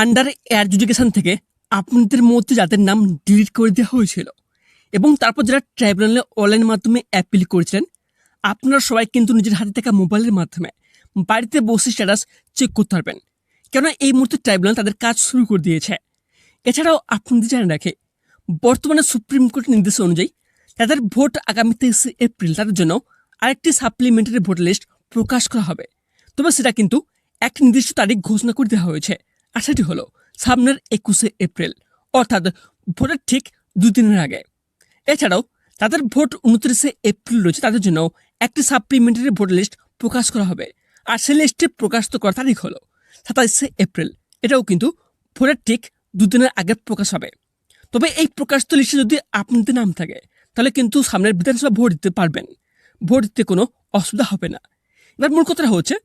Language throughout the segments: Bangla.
আন্ডার এডুকেশন থেকে আপনাদের মধ্যে যাদের নাম ডিলিট করে দেওয়া হয়েছিল এবং তারপর যারা ট্রাইব্যুনালে অনলাইন মাধ্যমে অ্যাপিল করেছিলেন, আপনারা সবাই কিন্তু নিজের হাতে থাকা মোবাইলের মাধ্যমে বাড়িতে বসে স্ট্যাটাস চেক করতে পারবেন, কেননা এই মুহূর্তে ট্রাইব্যুনাল তাদের কাজ শুরু করে দিয়েছে। এছাড়াও আপনাদের জানা রাখে, বর্তমানে সুপ্রিম কোর্টের নির্দেশ অনুযায়ী তাদের ভোট আগামী 23 এপ্রিল তাদের জন্য আরেকটি সাপ্লিমেন্টারি ভোটার লিস্ট প্রকাশ করা হবে। তবে সেটা কিন্তু একটি নির্দিষ্ট তারিখ ঘোষণা করে দেওয়া হয়েছে, আর সেটি হলো সামনের 21 এপ্রিল, অর্থাৎ ভোটের ঠিক 2 দিনের আগে। এছাড়াও তাদের ভোট 29 এপ্রিল রয়েছে, তাদের জন্য একটি সাপ্লিমেন্টারি ভোটার লিস্ট প্রকাশ করা হবে, আর সেই লিস্টে প্রকাশিত করার তারিখ হলো 27 এপ্রিল। এটাও কিন্তু ভোটের ঠিক 2 দিনের আগে প্রকাশ হবে। তবে এই প্রকাশিত লিস্টে যদি আপনাদের নাম থাকে, তাহলে কিন্তু সামনের বিধানসভা ভোট দিতে পারবেন, ভোট দিতে কোনো অসুবিধা হবে না। এবার মূল কথাটা হচ্ছে,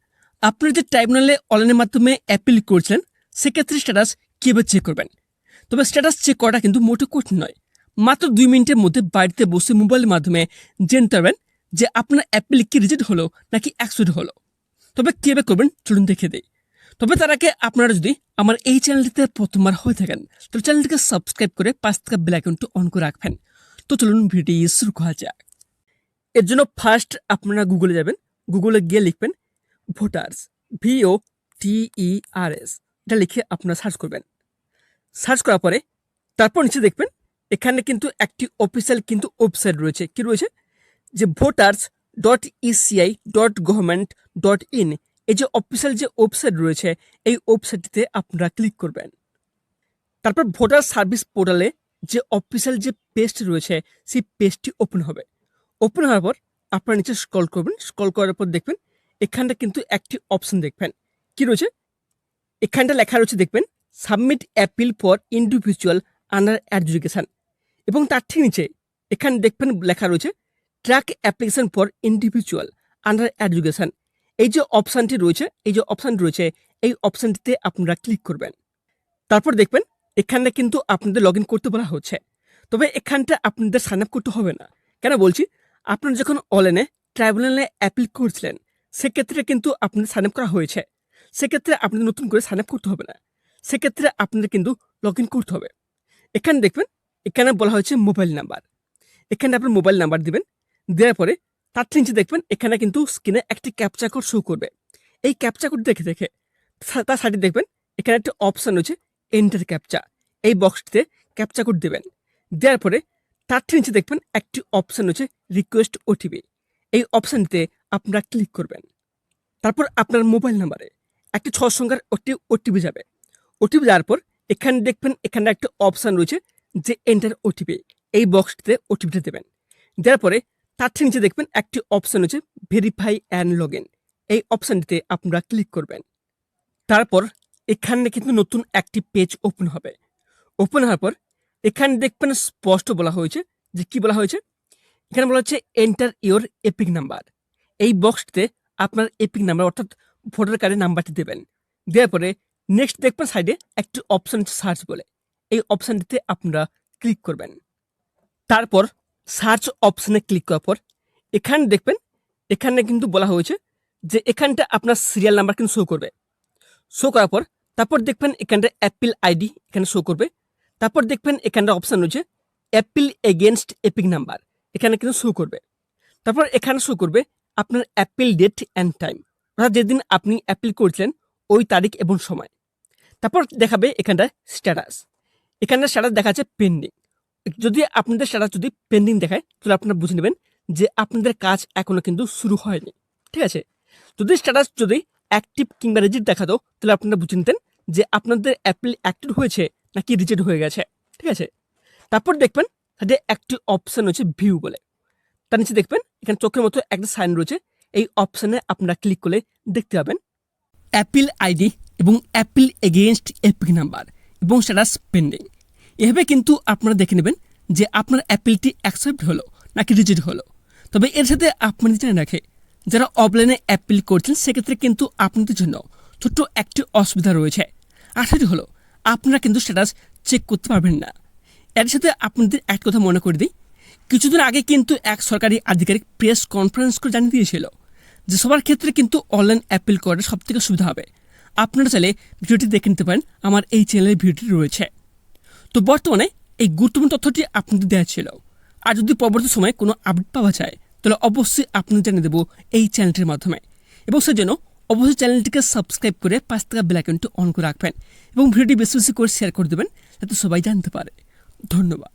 আপনারা যে ট্রাইব্যুনালে অনলাইনের মাধ্যমে অ্যাপিল করছিলেন, সেক্ষেত্রে স্ট্যাটাস কীভাবে চেক করবেন। তবে স্ট্যাটাস চেক করাটা কিন্তু মোটেও কঠিন নয়। মাত্র 2 মিনিটের মধ্যে বাড়িতে বসে মোবাইলের মাধ্যমে জানতে পারবেন যে আপনার অ্যাপিল কি রিজেক্ট হলো নাকি অ্যাকসেপ্ট হলো। তবে কীভাবে করবেন চলুন দেখে দিই। তবে তার আগে আপনারা যদি আমার এই চ্যানেলটিতে প্রথমবার হয়ে থাকেন, তাহলে চ্যানেলটিকে সাবস্ক্রাইব করে পাশ থাকা বেল আইকনটি অন করে রাখবেন। তো চলুন ভিডিও শুরু করা যাক। এর জন্য ফার্স্ট আপনারা গুগলে যাবেন, গুগলে গিয়ে লিখবেন ভোটার্স, VOTERS, এটা লিখে আপনারা সার্চ করবেন। সার্চ করার পরে তারপর নিচে দেখবেন এখানে কিন্তু একটি অফিসিয়াল কিন্তু ওয়েবসাইট রয়েছে। কি রয়েছে? যে voters.eci.government.in, এই যে অফিসিয়াল যে ওয়েবসাইট রয়েছে, এই ওয়েবসাইটটিতে আপনারা ক্লিক করবেন। তারপর ভোটার সার্ভিস পোর্টালে যে অফিসিয়াল যে পেজটি রয়েছে, সেই পেজটি ওপেন হবে। ওপেন হওয়ার পর আপনারা নিচে স্ক্রল করবেন। স্ক্রল করার পর দেখবেন এখানটা কিন্তু একটি অপশন দেখবেন। কি রয়েছে? এখানটা লেখা রয়েছে দেখবেন submit appeal for individual under education, এবং তার ঠিক নিচে এখানে দেখবেন লেখা রয়েছে track application for individual under education. এই যে অপশানটি রয়েছে, এই অপশানটিতে আপনারা ক্লিক করবেন। তারপর দেখবেন এখানে কিন্তু আপনাদের লগ ইন করতে বলা হচ্ছে। তবে এখানটা আপনাদের সাইন আপ করতে হবে না। কেন বলছি? আপনারা যখন অনলাইনে ট্রাইব্যুনালে অ্যাপিল করছিলেন, সেক্ষেত্রে কিন্তু আপনাদের সাইন আপ করা হয়েছে। সেক্ষেত্রে আপনাদের নতুন করে সাইন আপ করতে হবে না, সেক্ষেত্রে আপনাদের কিন্তু লগ ইন করতে হবে। এখানে দেখবেন এখানে বলা হয়েছে মোবাইল নাম্বার। এখানে আপনার মোবাইল নাম্বার দিবেন। দেওয়ার পরে তার নিচে দেখবেন এখানে কিন্তু স্ক্রিনে একটি ক্যাপচা কোড শো করবে। এই ক্যাপচা কোড দেখে তার সাইডে দেখবেন এখানে একটা অপশান রয়েছে এন্টার ক্যাপচা। এই বক্সটিতে ক্যাপচা কোড দেবেন। দেওয়ার পরে তার নিচে দেখবেন একটি অপশান রয়েছে রিকোয়েস্ট ওটিপি। এই অপশানটিতে আপনারা ক্লিক করবেন। তারপর আপনার মোবাইল নাম্বারে একটি 6 সংখ্যার ওটিপি যাবে। ওটিপি যাওয়ার পর এখানে দেখবেন এখানে একটা অপশান রয়েছে যে এন্টার ওটিপি। এই বক্সটিতে ওটিপিটা দেবেন। দেওয়ার পরে তার নিচে দেখবেন একটি অপশান রয়েছে ভেরিফাই অ্যান্ড লগ ইন। এই অপশানটিতে আপনারা ক্লিক করবেন। তারপর এখানে কিন্তু নতুন একটি পেজ ওপেন হবে। ওপেন হওয়ার পর এখানে দেখবেন স্পষ্ট বলা হয়েছে যে কি বলা হয়েছে, এখানে বলা হচ্ছে এন্টার ইওর এপিক নাম্বার। এই বক্সটিতে আপনার এপিক নাম্বার অর্থাৎ ভোটার কার্ডের নাম্বারটি দেবেন। দেওয়ার পরে নেক্সট দেখবেন সাইডে একটি অপশান সার্চ বলে, এই অপশানটিতে আপনারা ক্লিক করবেন। তারপর সার্চ অপশানে ক্লিক করার পর এখানে দেখবেন এখানে কিন্তু বলা হয়েছে যে এখানটা আপনার সিরিয়াল নাম্বার কিন্তু শো করবে। শো করার পর তারপর দেখবেন এখানটা অ্যাপিল আইডি এখানে শো করবে। তারপর দেখবেন এখানটা অপশান রয়েছে অ্যাপিল এগেনস্ট এপিক নাম্বার, এখানে কিন্তু শো করবে। তারপর এখানে শো করবে আপনার অ্যাপিল ডেট অ্যান্ড টাইম, অর্থাৎ যেদিন আপনি অ্যাপিল করেছিলেন ওই তারিখ এবং সময়। তারপর দেখাবে এখানটা স্ট্যাটাস। এখানটা স্ট্যাটাস দেখাচ্ছে পেন্ডিং। যদি আপনাদের স্ট্যাটাস যদি পেন্ডিং দেখায়, তাহলে আপনারা বুঝে নেবেন যে আপনাদের কাজ এখনো কিন্তু শুরু হয়নি। ঠিক আছে? যদি স্ট্যাটাস যদি অ্যাক্টিভ কিংবা রিজেক্ট দেখাতো, তাহলে আপনারা বুঝে নিতেন যে আপনাদের অ্যাপিল অ্যাক্টিভ হয়েছে নাকি রিজেক্ট হয়ে গেছে। ঠিক আছে? তারপর দেখবেন যে একটি অপশান রয়েছে ভিউ বলে। তার নিচে দেখবেন এখানে চোখের মতো একটা সাইন রয়েছে। এই অপশানে আপনারা ক্লিক করলে দেখতে পাবেন অ্যাপিল আইডি এবং অ্যাপিল এগেইনস্ট এপিক নাম্বার এবং স্ট্যাটাস পেন্ডিং। এভাবে কিন্তু আপনারা দেখে নেবেন যে আপনার অ্যাপিলটি অ্যাকসেপ্ট হলো নাকি রিজেক্ট হলো। তবে এর সাথে আপনাদের জানা রাখে, যারা অফলাইনে অ্যাপিল করছেন সেক্ষেত্রে কিন্তু আপনাদের জন্য ছোট্ট একটি অসুবিধা রয়েছে, আর সেটি হলো আপনারা কিন্তু স্ট্যাটাস চেক করতে পারবেন না। এর সাথে আপনাদের এক কথা মনে করে দিই, কিছুদিন আগে কিন্তু এক সরকারি আধিকারিক প্রেস কনফারেন্স করে জানিয়ে দিয়েছিল যে সবার ক্ষেত্রে কিন্তু অনলাইন অ্যাপিল করাটা সবথেকে সুবিধা হবে। আপনারা চাইলে ভিডিওটি দেখে নিতে পারেন, আমার এই চ্যানেলের ভিডিওটি রয়েছে। তো বর্তমানে এই গুরুত্বপূর্ণ তথ্যটি আপনাদের দেওয়া ছিল। আর যদি পরবর্তী সময়ে কোনো আপডেট পাওয়া যায় তাহলে অবশ্যই আপনাদের জানিয়ে দেবো এই চ্যানেলটির মাধ্যমে। এবং সেজন্য অবশ্যই চ্যানেলটিকে সাবস্ক্রাইব করে পাশ থাকা বেল আইকনটি অন করে রাখবেন এবং ভিডিওটি বেশি বেশি করে শেয়ার করে দেবেন যাতে সবাই জানতে পারে। ধন্যবাদ।